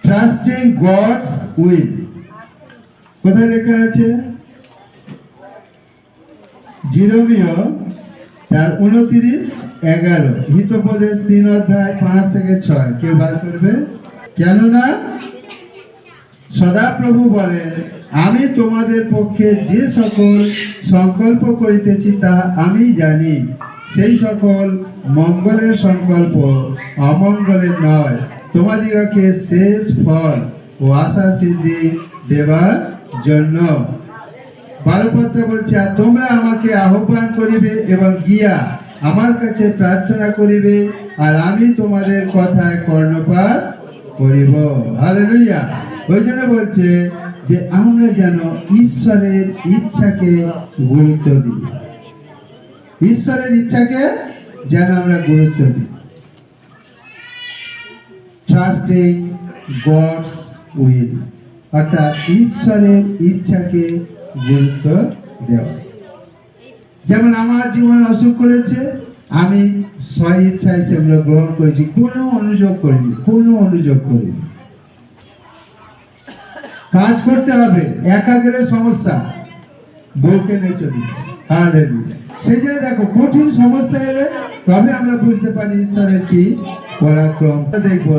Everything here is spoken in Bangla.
ট্রাস্টিং গডস উইল কোথায় লেখা আছে? জিরোমিও তার 29:11, হিতোপদেশ 3:5-6। কেউ বার করবে? কেননা সদাপ্রভু বলেন, আমি তোমাদের পক্ষে যে সকল সংকল্প করিতেছি তা আমি জানি, সেই সকল মঙ্গলের সংকল্প, অমঙ্গলের নয়, তোমাদিগকে শেষ ফল ও আশা সিদ্ধি দেবার জন্য। 12 পত্র বলছে, আর তোমরা আমাকে আহ্বান করিবে এবং গিয়া আমার কাছে প্রার্থনা করিবে, আর আমি তোমাদের কথায় কর্ণপাত করিব। হালেলুয়া। ওই জন্য বলছে যে আমরা যেন ঈশ্বরের ইচ্ছাকে গুরুত্ব দিই, ঈশ্বরের ইচ্ছাকে যেন আমরা গুরুত্ব দিই। ট্রাস্টিং গডস উইল, অর্থাৎ ঈশ্বরের ইচ্ছাকে গুরুত্ব দেওয়া। যেমন আমার জীবনে অসুখ করেছে, আমি স্ব ইচ্ছায় সেগুলো গ্রহণ করেছি, কোনো অনুযোগ করিনি। কাজ করতে হবে, একা গেলে সমস্যা, বউকে নেচে দিচ্ছে। হালেলুয়া। সেই জন্য দেখো, কঠিন সমস্যা এলে তবে আমরা বুঝতে পারি ঈশ্বরের কি পরাক্রম। দেখবো